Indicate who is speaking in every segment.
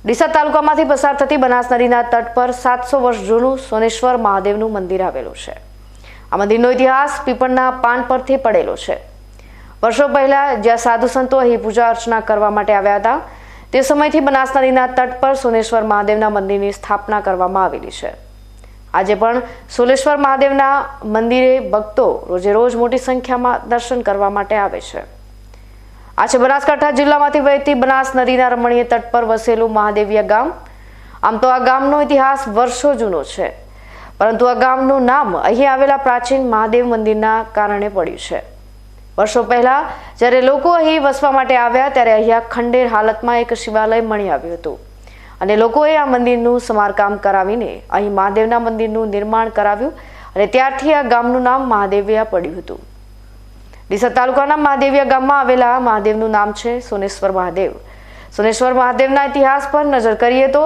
Speaker 1: ડીસા તાલુકામાંથી પસાર થતી બનાસ નદીના તટ પર 700 વર્ષ જૂનું સોનેશ્વર મહાદેવનું મંદિર આવેલું છે। આ મંદિરનો ઇતિહાસ પીપળના પાન પરથી પડેલો છે। વર્ષો પહેલા જ્યાં સાધુ સંતો અહીં પૂજા અર્ચના કરવા માટે આવ્યા હતા તે સમયથી બનાસ નદીના તટ પર સોનેશ્વર મહાદેવના મંદિરની સ્થાપના કરવામાં આવેલી છે। આજે પણ સોનેશ્વર મહાદેવના મંદિરે ભક્તો રોજે રોજ મોટી સંખ્યામાં દર્શન કરવા માટે આવે છે। આ છે બનાસકાંઠા જિલ્લામાંથી વહેતી બનાસ નદીના રમણીય તટ પર વસેલું મહાદેવિયા ગામ। આમ તો આ ગામનો ઇતિહાસ વર્ષો જૂનો છે, પરંતુ આ ગામનું નામ અહીં આવેલા પ્રાચીન મહાદેવ મંદિરના કારણે પડ્યું છે। વર્ષો પહેલા જ્યારે લોકો અહીં વસવા માટે આવ્યા ત્યારે અહીંયા ખંડેર હાલતમાં એક શિવાલય મળી આવ્યું હતું અને લોકોએ આ મંદિરનું સમારકામ કરાવીને અહીં મહાદેવના મંદિરનું નિર્માણ કરાવ્યું અને ત્યારથી આ ગામનું નામ મહાદેવિયા પડ્યું હતું। ડીસા તાલુકાના મહાદેવિયા ગામમાં આવેલા મહાદેવનું નામ છે સોનેશ્વર મહાદેવ। સોનેશ્વર મહાદેવના ઇતિહાસ પર નજર કરીએ તો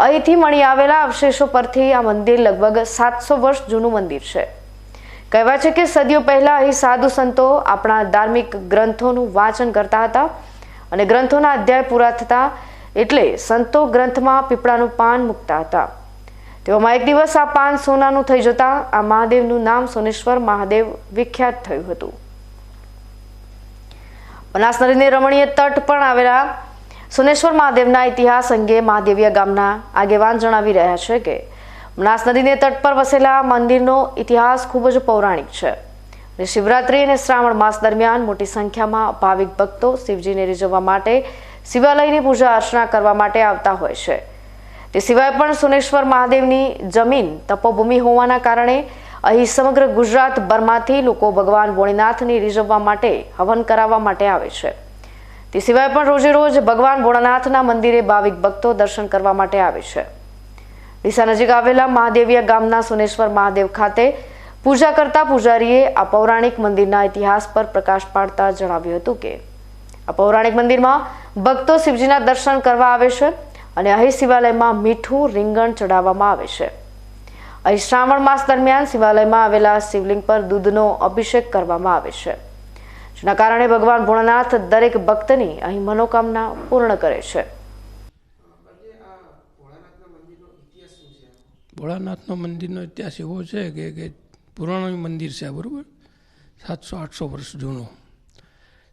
Speaker 1: અહીંથી મળી આવેલા અવશેષો પરથી આ મંદિર લગભગ 700 વર્ષ જૂનું મંદિર છે। કહેવાય છે કે સદીઓ પહેલા અહીં સાધુ સંતો આપણા ધાર્મિક ગ્રંથોનું વાંચન કરતા હતા અને ગ્રંથોના અધ્યાય પૂરા થતા એટલે સંતો ગ્રંથમાં પીપળાનું પાન મૂકતા હતા। તેવામાં એક દિવસ આ પાન સોનાનું થઈ જતા આ મહાદેવનું નામ સોનેશ્વર મહાદેવ વિખ્યાત થયું હતું। બનાસ નદીને રમણીય તટ પર આવેલા સોનેશ્વર મહાદેવના ઇતિહાસ અંગે મહાદેવિયા ગામના આગેવાન જણાવી રહ્યા છે કે બનાસ નદીને તટ પર વસેલા મંદિરનો ઇતિહાસ ખૂબ જ પૌરાણિક છે અને શિવરાત્રી અને શ્રાવણ માસ દરમિયાન મોટી સંખ્યામાં ભાવિક ભક્તો શિવજીને રીઝવવા માટે શિવાલયની પૂજા અર્ચના કરવા માટે આવતા હોય છે। તે સિવાય પણ સોનેશ્વર મહાદેવની જમીન તપોભૂમિ હોવાના કારણે અહીં સમગ્ર ગુજરાતભરમાંથી લોકો ભગવાન ભોળેનાથને રીઝવવા માટે હવન કરાવવા માટે આવે છે। તે સિવાય પણ રોજે રોજ ભગવાન ભોળાનાથના મંદિરે ભાવિક ભક્તો દર્શન કરવા માટે આવે છે। ડીસા નજીક આવેલા મહાદેવિયા ગામના સોનેશ્વર મહાદેવ ખાતે પૂજા કરતા પૂજારીએ આ પૌરાણિક મંદિરના ઇતિહાસ પર પ્રકાશ પાડતા જણાવ્યું હતું કે આ પૌરાણિક મંદિરમાં ભક્તો શિવજીના દર્શન કરવા આવે છે અને અહીં શિવાલયમાં મીઠું રીંગણ ચડાવવામાં આવે છે। અહીં શ્રાવણ માસ દરમિયાન શિવાલયમાં આવેલા શિવલિંગ પર દૂધનો અભિષેક કરવામાં આવે છે, જેના કારણે ભગવાન ભોળાનાથ દરેક ભક્તની અહીં મનોકામના પૂર્ણ કરે છે।
Speaker 2: ભોળાનાથનો મંદિરનો ઇતિહાસ એવો છે કે પુરાણું મંદિર છે, બરાબર, 700-800 વર્ષ જૂનું।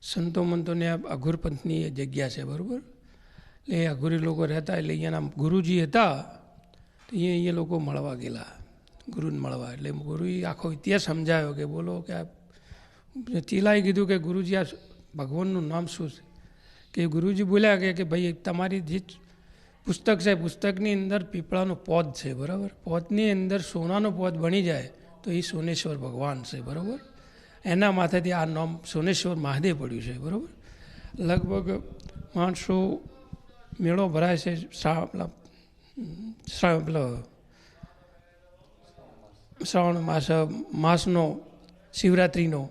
Speaker 2: સંતો મંતોને અઘુરપંથની જગ્યા છે, બરાબર। એટલે એ અઘુરી લોકો રહેતા, એટલે અહીંયાના ગુરુજી હતા તો અહીંયા લોકો મળવા ગયેલા, ગુરુને મળવા। એટલે ગુરુએ આખો ઇતિહાસ સમજાવ્યો કે બોલો કે આ ચીલાએ કીધું કે ગુરુજી આ ભગવાનનું નામ શું છે? કે ગુરુજી બોલ્યા કે ભાઈ તમારી જે પુસ્તક છે, પુસ્તકની અંદર પીપળાનો પોદ છે, બરાબર। પોદની અંદર સોનાનો પોદ બની જાય તો એ સોનેશ્વર ભગવાન છે, બરાબર। એના માથેથી આ નામ સોનેશ્વર મહાદેવ પડ્યું છે, બરાબર। લગભગ માણસો મેળો ભરાય છે શ્રાવણ માસનો, શિવરાત્રિનો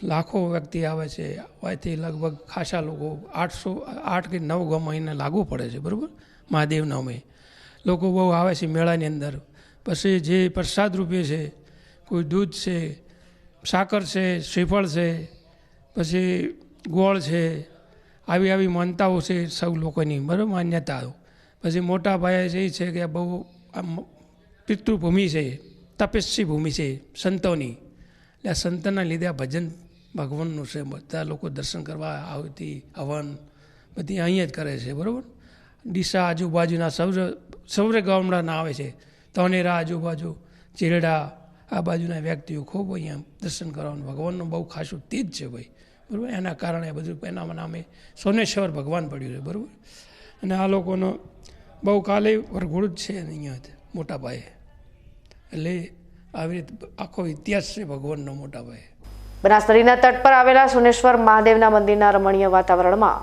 Speaker 2: લાખો વ્યક્તિ આવે છે। અહીંથી લગભગ ખાસા લોકો 8 કે 9 ગામ અહીંને લાગુ પડે છે, બરાબર। મહાદેવ નામે લોકો બહુ આવે છે મેળાની અંદર। પછી જે પ્રસાદ રૂપે છે, કોઈ દૂધ છે, સાકર છે, શ્રીફળ છે, પછી ગોળ છે, આવી માનતાઓ છે સૌ લોકોની, બરાબર, માન્યતાઓ। પછી મોટા ભાઈ છે એ છે કે બહુ પિતૃભૂમિ છે, તપસ્વી ભૂમિ છે સંતોની। એટલે આ સંતના લીધે આ ભજન ભગવાનનું છે, બધા લોકો દર્શન કરવા આવતી હવન બધી અહીંયા જ કરે છે, બરાબર। ડીસા આજુબાજુના સૌરે ગામડાના આવે છે, તનેરા આજુબાજુ, ચીરડા આ બાજુના વ્યક્તિઓ ખૂબ અહીંયા દર્શન કરવાનું ભગવાનનું બહુ ખાસું તેજ છે ભાઈ, બરાબર। એના કારણે બધું એના નામે સોનેશ્વર ભગવાન પડ્યું છે, બરાબર। અને આ લોકોનો બહુ કાલે વરઘોડું જ છે અહીંયા મોટા પાયે। એટલે આવી રીતે આખો ઇતિહાસ છે ભગવાનનો મોટા પાયે।
Speaker 1: બનાસ નદીના તટ પર આવેલા સોનેશ્વર મહાદેવના મંદિરના રમણીય વાતાવરણમાં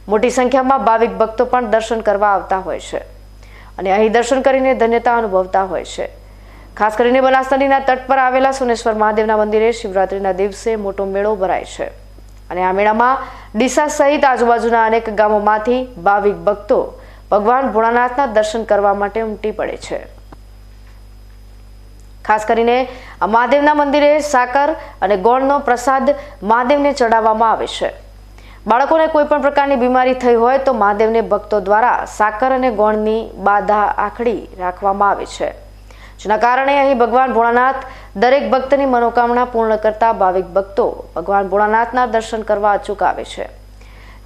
Speaker 1: મોટી સંખ્યામાં ભાવિક ભક્તો પણ દર્શન કરવા આવતા હોય છે અને અહીં દર્શન કરીને ધન્યતા અનુભવતા હોય છે। ખાસ કરીને બનાસ નદીના તટ પર આવેલા સોનેશ્વર મહાદેવના મંદિરે શિવરાત્રીના દિવસે મોટો મેળો ભરાય છે અને આ મેળામાં ડીસા સહિત આજુબાજુના અનેક ગામોમાંથી ભાવિક ભક્તો ભગવાન ભોળાનાથના દર્શન કરવા માટે ઉમટી પડે છે। ખાસ કરીને આ મહાદેવના મંદિરે સાકર અને ગોળનો પ્રસાદ મહાદેવને ચડાવવામાં આવે છે। બાળકોને કોઈ પણ પ્રકારની બીમારી થઈ હોય તો મહાદેવને ભક્તો દ્વારા સાકર અને ગોળની બાધા આખડી રાખવામાં આવે છે, જેના કારણે અહીં ભગવાન ભોળાનાથ દરેક ભક્તની મનોકામના પૂર્ણ કરતા ભાવિક ભક્તો ભગવાન ભોળાનાથના દર્શન કરવા અચૂક આવે છે।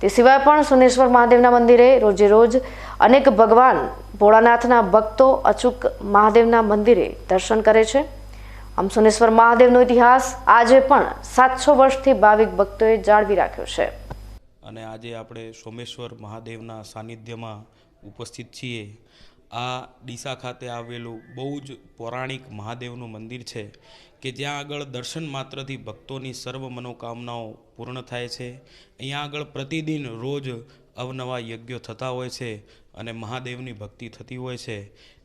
Speaker 1: તે સિવાય પણ સોનેશ્વર મહાદેવના મંદિરે રોજે રોજ અનેક ભગવાન ભોળાનાથના ભક્તો અચૂક મહાદેવના મંદિરે દર્શન કરે છે। આમ સોનેશ્વર મહાદેવનો ઇતિહાસ આજે પણ 700 વર્ષથી ભાવિક ભક્તોએ જાળવી રાખ્યો છે।
Speaker 3: અને આજે આપણે સોમેશ્વર મહાદેવના સાનિધ્યમાં ઉપસ્થિત છીએ। આ ડીસા ખાતે આવેલું બહુ જ પૌરાણિક મહાદેવનું મંદિર છે કે જ્યાં આગળ દર્શન માત્રથી ભક્તોની સર્વ મનોકામનાઓ પૂર્ણ થાય છે। અહીંયા આગળ પ્રતિદિન રોજ અવનવા યજ્ઞો થતા હોય છે અને મહાદેવની ભક્તિ થતી હોય છે,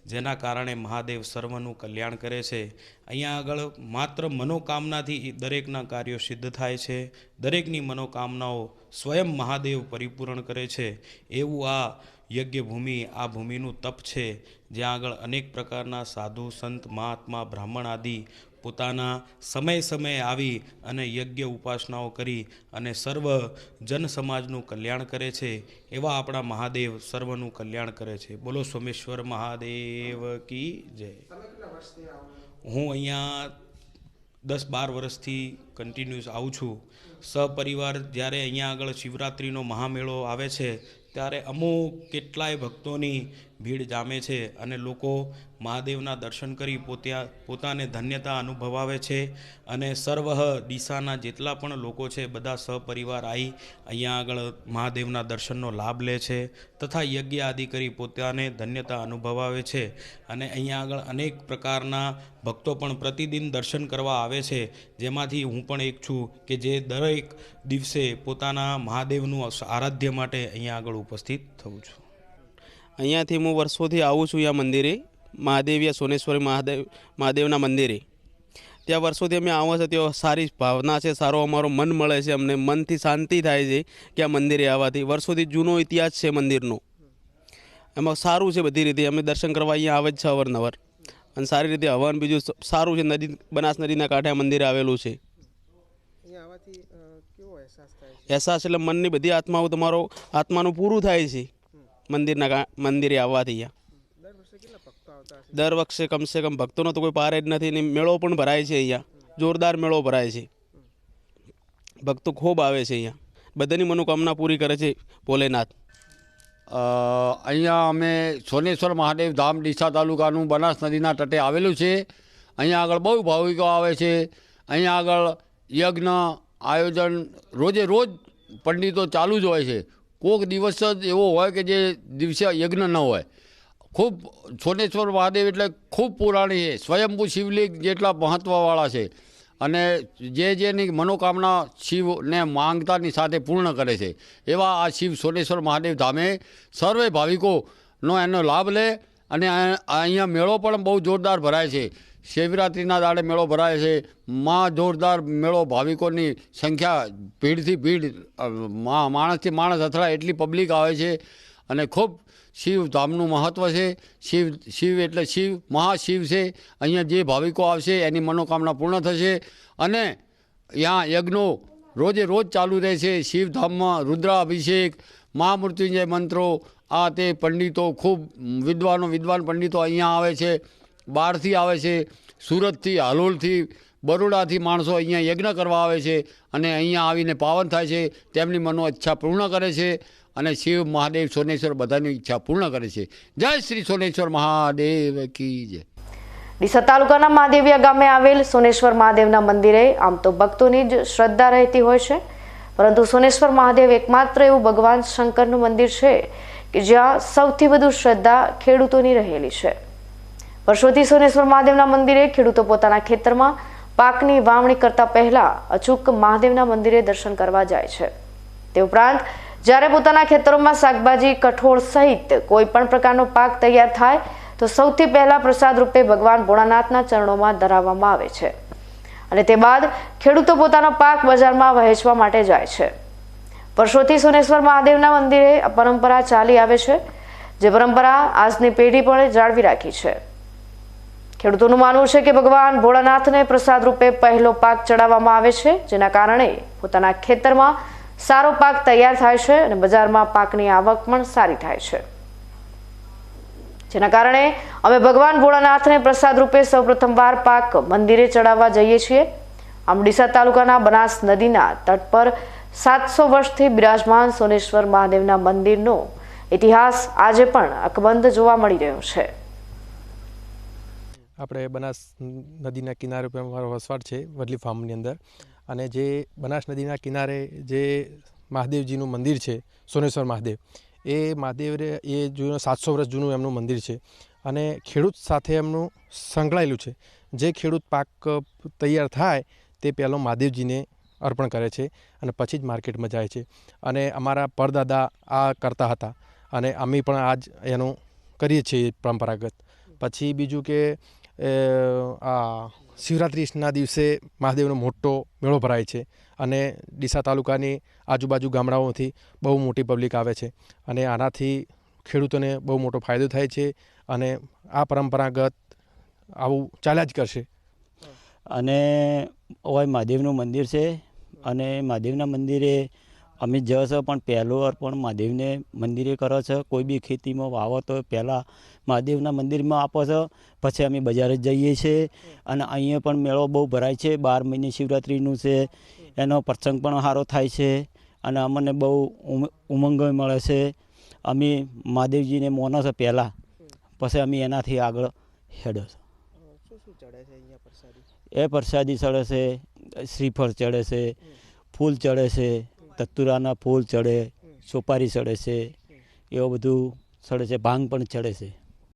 Speaker 3: જેના કારણે મહાદેવ સર્વનું કલ્યાણ કરે છે। અહીંયા આગળ માત્ર મનોકામનાથી દરેકના કાર્યો સિદ્ધ થાય છે, દરેકની મનોકામનાઓ સ્વયં મહાદેવ પરિપૂર્ણ કરે છે। એવું આ યજ્ઞભૂમિ, આ ભૂમિનું તપ છે, જ્યાં આગળ અનેક પ્રકારના સાધુ સંત મહાત્મા બ્રાહ્મણ આદિ પોતાના સમયે આવી અને યજ્ઞ ઉપાસનાઓ કરી અને સર્વ જન સમાજનું કલ્યાણ કરે છે। એવા આપણા મહાદેવ સર્વનું કલ્યાણ કરે છે। બોલો સોમેશ્વર મહાદેવ કી જય। હું અહીંયા 10-12 વર્ષથી કન્ટિન્યુઅસ આવું છું સપરિવાર। જ્યારે અહીંયા આગળ શિવરાત્રિનો મહામેળો આવે છે ત્યારે અમુક કેટલાય ભક્તોની ભીડ જામે છે અને લોકો મહાદેવના દર્શન કરી પોતાને ધન્યતા અનુભવાવે છે અને સર્વ ડીસાના જેટલા પણ લોકો છે બધા સપરિવાર આવી અહીંયા આગળ મહાદેવના દર્શનનો લાભ લે છે તથા યજ્ઞ આદિ કરી પોતાને ધન્યતા અનુભવાવે છે। અને અહીંયા આગળ અનેક પ્રકારના ભક્તો પણ પ્રતિદિન દર્શન કરવા આવે છે, જેમાંથી હું પણ એક છું કે જે દરેક દિવસે પોતાના મહાદેવનું આરાધ્ય માટે અહીંયા આગળ ઉપસ્થિત થઉં છું।
Speaker 4: અહીંયાથી હું વર્ષોથી આવું છું આ મંદિરે, મહાદેવિયા સોનેશ્વરી મહાદેવના મંદિરે। ત્યાં વર્ષોથી અમે આવો છે, ત્યાં સારી ભાવના છે, સારો અમારો મન મળે છે, અમને મનથી શાંતિ થાય છે કે આ મંદિરે આવવાથી। વર્ષોથી જૂનો ઇતિહાસ છે મંદિરનો, એમાં સારું છે બધી રીતે। અમે દર્શન કરવા અહીંયા આવે જ છે અવારનવાર અને સારી રીતે હવન બીજું સારું છે। નદી બનાસ નદીના કાંઠે મંદિર આવેલું છે। અહેસાસ એટલે મનની બધી આત્માઓ તમારો આત્માનું પૂરું થાય છે મંદિરે આવવાથી। દર વર્ષે કમસે કમ ભક્તોનો તો કોઈ પાર જ નથી ને મેળો પણ ભરાય છે અહીંયા, જોરદાર મેળો ભરાય છે, ભક્તો ખૂબ આવે છે અહીંયા, બધાની મનોકામના પૂરી કરે છે ભોલેનાથ।
Speaker 5: અહીંયા અમે સોનેશ્વર મહાદેવ ધામ ડીસા તાલુકાનું બનાસ નદીના તટે આવેલું છે। અહીંયા આગળ બહુ ભાવિકો આવે છે। અહીંયા આગળ યજ્ઞ આયોજન રોજે રોજ પંડિતો ચાલુ જ હોય છે। કોઈક દિવસ જ એવો હોય કે જે દિવસે યજ્ઞ ન હોય। ખૂબ સોનેશ્વર મહાદેવ એટલે ખૂબ પુરાણી છે, સ્વયંભૂ શિવલિંગ જેટલા મહત્ત્વવાળા છે અને જેની મનોકામના શિવને માંગતાની સાથે પૂર્ણ કરે છે એવા આ શિવ સોનેશ્વર મહાદેવ ધામે સર્વે ભાવિકોનો એનો લાભ લે। અને અહીંયા મેળો પણ બહુ જોરદાર ભરાય છે। શિવરાત્રિના દાડે મેળો ભરાય છે, જોરદાર મેળો, ભાવિકોની સંખ્યા ભીડથી ભીડ, માણસથી માણસ અથડાય એટલી પબ્લિક આવે છે અને ખૂબ શિવ ધામનું મહત્ત્વ છે। શિવ એટલે શિવ, મહાશિવ છે। અહીંયા જે ભાવિકો આવશે એની મનોકામના પૂર્ણ થશે અને यहाँ यज्ञों रोजे रोज चालू रहे छे। शिवधाम में रुद्राभिषेक, महामृत्युंजय मंत्रों आ ते पंडितों खूब विद्वान पंडितों अहींया आवे छे, बहारथी आवे छे, सूरतथी, हालोलथी, बरोडाथी माणसों अहींया यज्ञ करवा आवे छे अने अहींया आवीने पावन थाय छे, तेमनी मनो इच्छा पूर्ण करे छे અને શિવ મહાદેવ સોનેશ્વર બધાની ઈચ્છા પૂર્ણ કરે છે। જય શ્રી સોનેશ્વર મહાદેવ की जय।
Speaker 1: ડીસા તાલુકાના મહાદેવિયા ગામે આવેલ સોનેશ્વર મહાદેવના મંદિરે આમ તો ભક્તોની જ શ્રદ્ધા રહેતી હોય છે, પરંતુ સોનેશ્વર મહાદેવ એકમાત્ર એવું ભગવાન શંકરનું મંદિર છે કે જ્યાં સૌથી વધુ શ્રદ્ધા ખેડૂતોની રહેલી છે। વર્ષોથી સોનેશ્વર મહાદેવના મંદિરે ખેડૂતો પોતાના ખેતરમાં પાકની વાવણી કરતા પહેલા અચૂક મહાદેવના મંદિરે દર્શન કરવા જાય છે। તે ઉપરાંત જ્યારે પોતાના ખેતરોમાં શાકભાજી, કઠોળ સહિત કોઈ પણ પ્રકારનો પાક તૈયાર થાય તો સૌથી પહેલા પ્રસાદ રૂપે ભગવાન ભોળાનાથના ચરણોમાં ધરાવવામાં આવે છે અને તે બાદ ખેડૂતો પોતાનો પાક બજારમાં વહેંચવા માટે જાય છે। વર્ષોથી સોનેશ્વર મહાદેવના મંદિરે આ પરંપરા ચાલી આવે છે, જે પરંપરા આજની પેઢી પણ જાળવી રાખી છે। ખેડૂતોનું માનવું છે કે ભગવાન ભોળાનાથને પ્રસાદ રૂપે પહેલો પાક ચડાવવામાં આવે છે, જેના કારણે પોતાના ખેતરમાં સારો પાક તૈયાર થાય છે અને બજારમાં પાકની આવક પણ સારી થાય છે, જેના કારણે અમે ભગવાન ભોળાનાથને પ્રસાદ રૂપે સૌપ્રથમવાર પાક મંદિરે ચડાવવા જઈએ છીએ. આમ ડીસા તાલુકાના બનાસ નદીના તટ પર 700 વર્ષથી બિરાજમાન સોનેશ્વર મહાદેવના મંદિરનો ઇતિહાસ આજે પણ અકબંધ જોવા મળી રહ્યો છે.
Speaker 6: આપણે બનાસ નદીના કિનારે પર અમારો વસવાટ છે વડલી ફાર્મની અંદર, અને જે બનાસ નદીના કિનારે જે મહાદેવજીનું મંદિર છે સોનેશ્વર મહાદેવ, એ મહાદેવ એ જૂનું 700 વર્ષ જૂનું એમનું મંદિર છે અને ખેડૂત સાથે એમનું સંકળાયેલું છે. જે ખેડૂત પાક તૈયાર થાય તે પહેલો મહાદેવજીને અર્પણ કરે છે અને પછી જ માર્કેટમાં જાય છે. અને અમારા પરદાદા આ કરતા હતા અને અમે પણ આજ એનું કરીએ છીએ પરંપરાગત. પછી બીજું કે આ શિવરાત્રિના દિવસે મહાદેવનો મોટો મેળો ભરાય છે અને ડીસા તાલુકાની આજુબાજુ ગામડાઓથી બહુ મોટી પબ્લિક આવે છે અને આનાથી ખેડૂતોને બહુ મોટો ફાયદો થાય છે અને આ પરંપરાગત આવું ચાલ્યા જ કરશે.
Speaker 7: અને ઓય મહાદેવનું મંદિર છે અને મહાદેવના મંદિરે અમે જ છો, પણ પહેલું અર્પણ મહાદેવને મંદિરે કરો છો. કોઈ બી ખેતીમાં વાવો તો પહેલાં મહાદેવના મંદિરમાં આપો છો, પછી અમે બજારે જઈએ છીએ. અને અહીંયા પણ મેળો બહુ ભરાય છે, 12 મહિને શિવરાત્રિનું છે, એનો પ્રસંગ પણ સારો થાય છે અને અમને બહુ ઉમંગ મળે છે. અમે મહાદેવજીને માનો છો પહેલાં, પછી અમે એનાથી આગળ હેડો છો. એ પ્રસાદી ચડે છે, શ્રીફળ ચડે છે, ફૂલ ચડે છે, તતુરાના ફૂલ ચડે, સોપારી ચડે છે, એવું બધું ચડે છે, ભાંગ પણ ચડે છે.